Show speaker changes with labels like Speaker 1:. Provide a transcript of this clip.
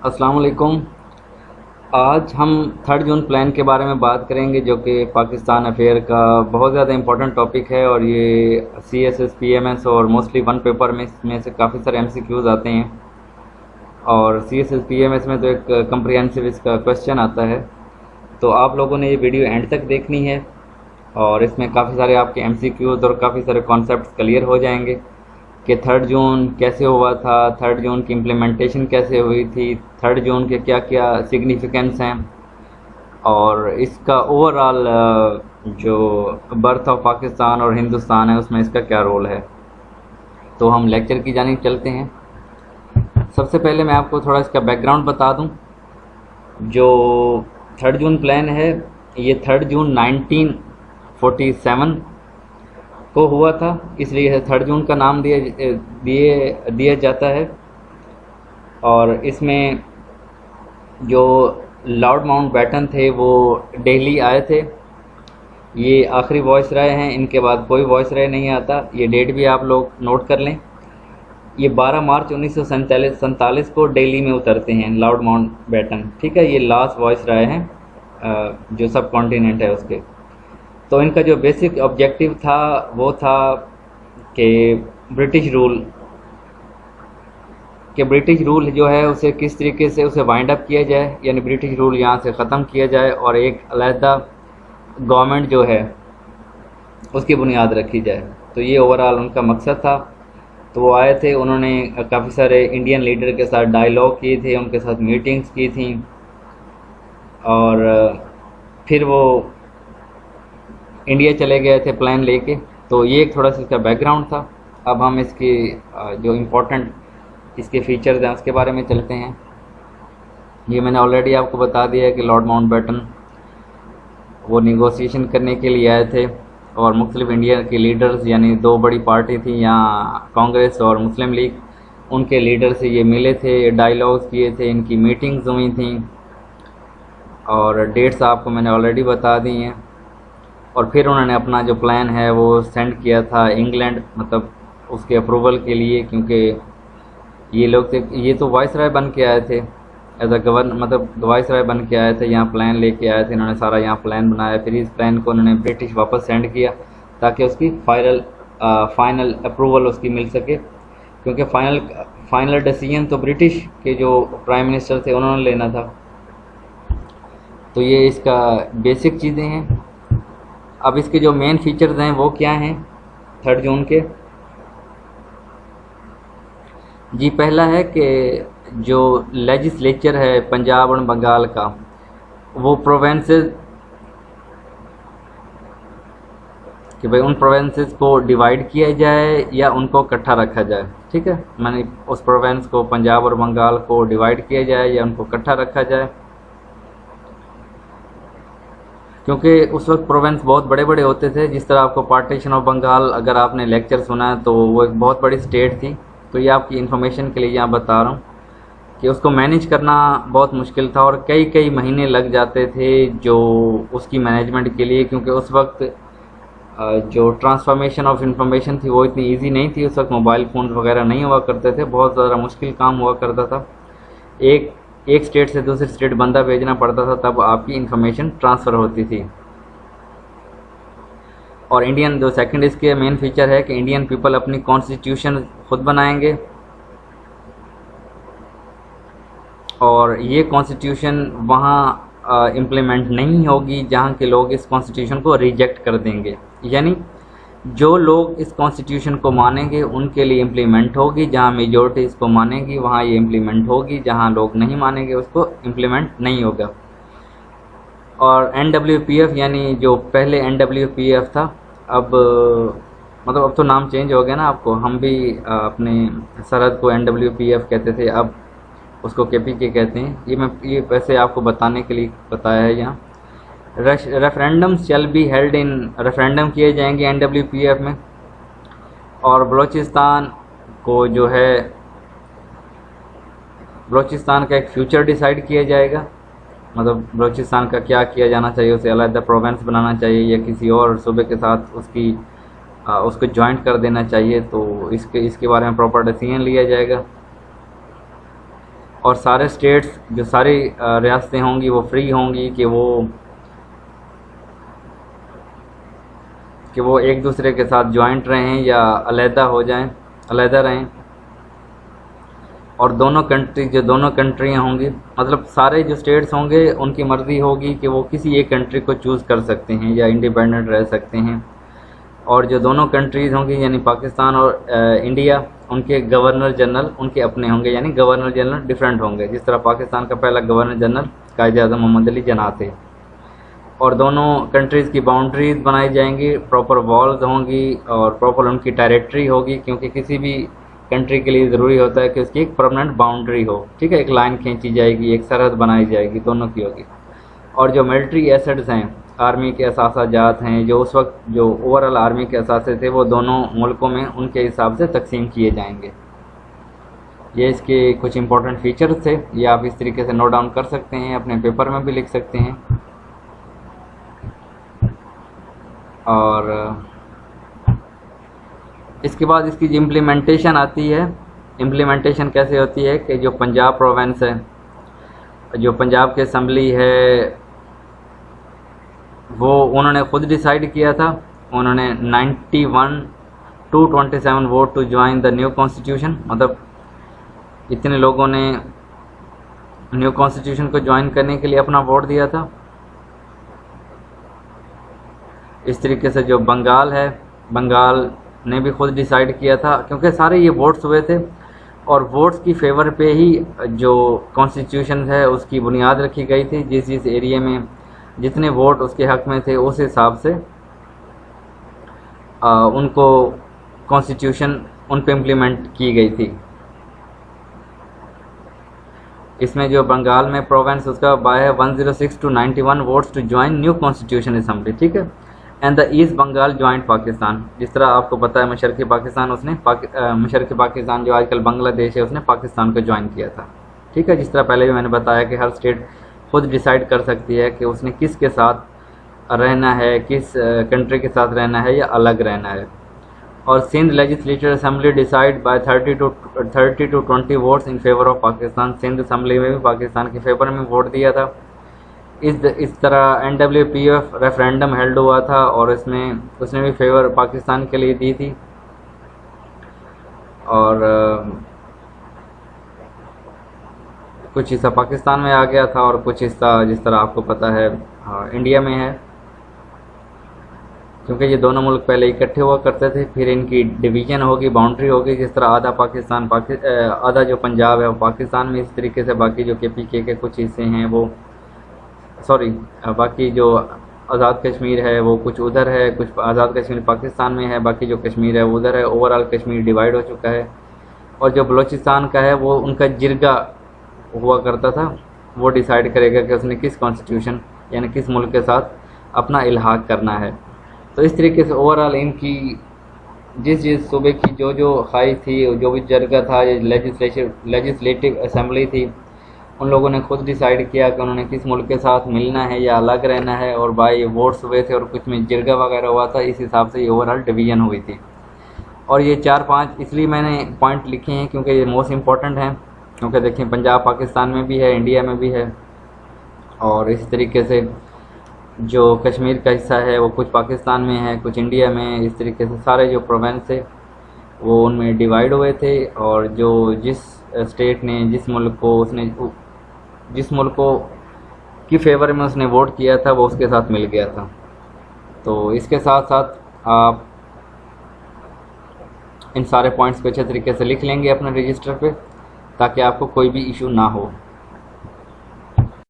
Speaker 1: अस्सलाम वालेकुम। आज हम 3 जून प्लान के बारे में बात करेंगे, जो कि पाकिस्तान अफेयर का बहुत ज़्यादा इम्पोर्टेंट टॉपिक है। और ये CSS PMS और मोस्टली वन पेपर में इसमें से काफ़ी सारे MCQs आते हैं। और CSS PMS में तो एक कम्प्रिहेंसिव इसका क्वेश्चन आता है। तो आप लोगों ने ये वीडियो एंड तक देखनी है और इसमें काफ़ी सारे आपके MCQs और काफ़ी सारे कॉन्सेप्ट्स क्लियर हो जाएंगे कि 3 जून कैसे हुआ था, 3 जून की इम्प्लीमेंटेशन कैसे हुई थी, 3 जून के क्या क्या सिग्निफिकेंस हैं और इसका ओवरऑल जो बर्थ ऑफ पाकिस्तान और हिंदुस्तान है उसमें इसका क्या रोल है। तो हम लेक्चर की जानिब चलते हैं। सबसे पहले मैं आपको थोड़ा इसका बैकग्राउंड बता दूं। जो 3 जून प्लान है ये 3 जून 1947 को हुआ था, इसलिए 3 जून का नाम दिया जाता है। और इसमें जो लॉर्ड माउंटबेटन थे वो दिल्ली आए थे। ये आखिरी वॉइस राय हैं, इनके बाद कोई वॉइस राय नहीं आता। ये डेट भी आप लोग नोट कर लें। ये 12 मार्च 1947 को दिल्ली में उतरते हैं लॉर्ड माउंटबेटन। ठीक है, ये लास्ट वॉइस राय हैं जो सब कॉन्टिनेंट है उसके। तो इनका जो बेसिक ऑब्जेक्टिव था वो था कि ब्रिटिश रूल जो है उसे किस तरीके से उसे वाइंड अप किया जाए, यानी ब्रिटिश रूल यहाँ से ख़त्म किया जाए और एक अलहदा गवर्नमेंट जो है उसकी बुनियाद रखी जाए। तो ये ओवरऑल उनका मकसद था। तो वो आए थे, उन्होंने काफ़ी सारे इंडियन लीडर के साथ डायलॉग किए थे, उनके साथ मीटिंग्स की थी और फिर वो इंडिया चले गए थे प्लान लेके। तो ये एक थोड़ा सा इसका बैकग्राउंड था। अब हम इसकी जो इम्पोर्टेंट इसके फीचर्स हैं उसके बारे में चलते हैं। ये मैंने ऑलरेडी आपको बता दिया है कि लॉर्ड माउंटबेटन वो निगोशिएशन करने के लिए आए थे और मुख्तलिफ इंडिया के लीडर्स, यानी 2 बड़ी पार्टी थी यहाँ, कांग्रेस और मुस्लिम लीग, उनके लीडर से ये मिले थे, डायलॉग्स किए थे, इनकी मीटिंग्स हुई थी और डेट्स आपको मैंने ऑलरेडी बता दी हैं। और फिर उन्होंने अपना जो प्लान है वो सेंड किया था इंग्लैंड, मतलब उसके अप्रूवल के लिए, क्योंकि ये लोग थे, ये तो वाइसराय बन के आए थे एज अ गवर्नर, मतलब वाइसराय बन के आए थे, यहाँ प्लान लेके आए थे। इन्होंने सारा यहाँ प्लान बनाया, फिर इस प्लान को उन्होंने ब्रिटिश वापस सेंड किया ताकि उसकी फाइनल अप्रूवल उसकी मिल सके, क्योंकि फाइनल डिसीजन तो ब्रिटिश के जो प्राइम मिनिस्टर थे उन्होंने लेना था। तो ये इसका बेसिक चीज़ें हैं। अब इसके जो मेन फीचर्स हैं वो क्या हैं 3 जून के। जी, पहला है कि जो लेजिस्लेचर है पंजाब और बंगाल का, वो प्रोवेंसेस, कि भाई उन प्रोवेंसेस को डिवाइड किया जाए या उनको इकट्ठा रखा जाए। ठीक है, मैंने उस प्रोवेंस को, पंजाब और बंगाल को डिवाइड किया जाए या उनको इकट्ठा रखा जाए, क्योंकि उस वक्त प्रोवेंस बहुत बड़े बड़े होते थे। जिस तरह आपको पार्टीशन ऑफ बंगाल अगर आपने लेक्चर सुना है तो वो एक बहुत बड़ी स्टेट थी। तो ये आपकी इन्फॉर्मेशन के लिए यहाँ बता रहा हूँ कि उसको मैनेज करना बहुत मुश्किल था और कई कई महीने लग जाते थे जो उसकी मैनेजमेंट के लिए, क्योंकि उस वक्त जो ट्रांसफॉर्मेशन ऑफ इंफॉर्मेशन थी वो इतनी इजी नहीं थी। उस वक्त मोबाइल फ़ोन वगैरह नहीं हुआ करते थे, बहुत ज़्यादा मुश्किल काम हुआ करता था। एक स्टेट से दूसरी स्टेट बंदा भेजना पड़ता था, तब आपकी इंफॉर्मेशन ट्रांसफ़र होती थी। और इंडियन जो सेकंड इसके मेन फीचर है कि इंडियन पीपल अपनी कॉन्स्टिट्यूशन खुद बनाएंगे और ये कॉन्स्टिट्यूशन वहाँ इम्प्लीमेंट नहीं होगी जहाँ के लोग इस कॉन्स्टिट्यूशन को रिजेक्ट कर देंगे। यानी जो लोग इस कॉन्स्टिट्यूशन को मानेंगे उनके लिए इम्प्लीमेंट होगी, जहाँ मेजॉरिटी इसको मानेगी वहाँ ये इम्प्लीमेंट होगी, जहाँ लोग नहीं मानेंगे उसको इम्प्लीमेंट नहीं होगा। और NWPF, यानी जो पहले NWPF था, अब मतलब अब तो नाम चेंज हो गया ना आपको, हम भी अपने सरहद को NWPF कहते थे, अब उसको KPK कहते हैं। ये वैसे आपको बताने के लिए बताया है यहाँ। Referendum shall be held in, referendum किए जाएंगे NWPF में। और बलूचिस्तान को जो है, बलूचिस्तान का एक फ्यूचर डिसाइड किया जाएगा, मतलब बलूचिस्तान का क्या किया जाना चाहिए, उसे अलग प्रोविंस बनाना चाहिए या किसी और सूबे के साथ उसको ज्वाइंट कर देना चाहिए। तो इसके बारे में प्रॉपर डिसीजन लिया जाएगा। और सारे स्टेट्स जो सारी रियासतें होंगी वो फ्री होंगी कि वो एक दूसरे के साथ जॉइंट रहें या अलहदा हो जाएं, अलहदा रहें। और दोनों कंट्रियाँ होंगी, मतलब सारे जो स्टेट्स होंगे उनकी मर्ज़ी होगी कि वो किसी एक कंट्री को चूज़ कर सकते हैं या इंडिपेंडेंट रह सकते हैं। और जो दोनों कंट्रीज़ होंगी यानी पाकिस्तान और इंडिया, उनके गवर्नर जनरल उनके अपने होंगे, यानी गवर्नर जनरल डिफरेंट होंगे। जिस तरह पाकिस्तान का पहला गवर्नर जनरल कायद-ए-आज़म मोहम्मद अली जिन्नाह थे। और दोनों कंट्रीज़ की बाउंड्रीज बनाई जाएंगी, प्रॉपर वॉल्स होंगी और प्रॉपर उनकी टेरिटरी होगी, क्योंकि किसी भी कंट्री के लिए ज़रूरी होता है कि उसकी एक परमानेंट बाउंड्री हो। ठीक है, एक लाइन खींची जाएगी, एक सरहद बनाई जाएगी, दोनों की होगी। और जो मिलिट्री एसेट्स हैं, आर्मी के असासाजात हैं, जो उस वक्त जो ओवरऑल आर्मी के असासे थे, वो दोनों मुल्कों में उनके हिसाब से तकसीम किए जाएंगे। ये इसके कुछ इंपॉर्टेंट फीचर्स थे, ये आप इस तरीके से नोट डाउन कर सकते हैं, अपने पेपर में भी लिख सकते हैं। और इसके बाद इसकी जो इम्प्लीमेंटेशन आती है, इम्प्लीमेंटेशन कैसे होती है कि जो पंजाब प्रोविंस है, जो पंजाब की असम्बली है, वो उन्होंने ख़ुद डिसाइड किया था। उन्होंने 91-27 vote to join the new constitution, मतलब इतने लोगों ने न्यू कॉन्स्टिट्यूशन को ज्वाइन करने के लिए अपना वोट दिया था। इस तरीके से जो बंगाल है, बंगाल ने भी खुद डिसाइड किया था, क्योंकि सारे ये वोट्स हुए थे और वोट्स की फेवर पे ही जो कॉन्स्टिट्यूशन है उसकी बुनियाद रखी गई थी। जिस जिस एरिया में जितने वोट उसके हक में थे, उस हिसाब से उनको कॉन्स्टिट्यूशन उन पे इम्प्लीमेंट की गई थी। इसमें जो बंगाल में प्रोविंस उसका बाय है 106-91 votes to join new constitution assembly. ठीक है, and the east Bengal joint Pakistan, जिस तरह आपको पता है मशरक़ी पाकिस्तान मशरक़ी पाकिस्तान जो आजकल बांग्लादेश है, उसने पाकिस्तान को ज्वाइन किया था। ठीक है, जिस तरह पहले भी मैंने बताया कि हर स्टेट खुद डिसाइड कर सकती है कि उसने किसके साथ रहना है, किस कंट्री के साथ रहना है या अलग रहना है। और Sindh legislative assembly decide by 30 to 20 votes in favour of Pakistan. Sindh assembly में भी पाकिस्तान के फेवर में वोट दिया था। इस तरह NWPF रेफरेंडम हेल्ड हुआ था और उसने भी फेवर पाकिस्तान के लिए दी थी। और कुछ हिस्सा पाकिस्तान में आ गया था और कुछ हिस्सा जिस तरह आपको पता है इंडिया में है, क्योंकि ये दोनों मुल्क पहले इकट्ठे हुआ करते थे, फिर इनकी डिवीज़न होगी, बाउंड्री होगी। जिस तरह आधा पाकिस्तान आधा जो पंजाब है वो पाकिस्तान में, इस तरीके से बाकी जो KPK के कुछ हिस्से हैं वो बाकी जो आज़ाद कश्मीर है वो कुछ उधर है, कुछ आज़ाद कश्मीर पाकिस्तान में है, बाकी जो कश्मीर है वो उधर है। ओवरऑल कश्मीर डिवाइड हो चुका है। और जो बलूचिस्तान का है वो उनका जिरगा हुआ करता था, वो डिसाइड करेगा कि उसने किस कॉन्स्टिट्यूशन यानी किस मुल्क के साथ अपना इल्हाक करना है। तो इस तरीके से ओवरऑल इनकी जिस सूबे की जो ख्वाहिश थी, जो भी जरगा था, ये लेजिस्लेटिव असम्बली थी, उन लोगों ने खुद डिसाइड किया कि उन्होंने किस मुल्क के साथ मिलना है या अलग रहना है। और बाय वोट्स हुए थे और कुछ में जिरगा वगैरह हुआ था, इस हिसाब से ये ओवरऑल डिवीज़न हुई थी। और ये 4-5 इसलिए मैंने पॉइंट लिखे हैं क्योंकि ये मोस्ट इम्पॉर्टेंट हैं, क्योंकि देखें पंजाब पाकिस्तान में भी है, इंडिया में भी है। और इसी तरीके से जो कश्मीर का हिस्सा है वो कुछ पाकिस्तान में है, कुछ इंडिया में। इस तरीके से सारे जो प्रोविंस थे वो उनमें डिवाइड हुए थे। और जो जिस स्टेट ने जिस मुल्क को की फेवर में उसने वोट किया था वो उसके साथ मिल गया था। तो इसके साथ साथ आप इन सारे पॉइंट्स को अच्छे तरीके से लिख लेंगे अपने रजिस्टर पे, ताकि आपको कोई भी इशू ना हो।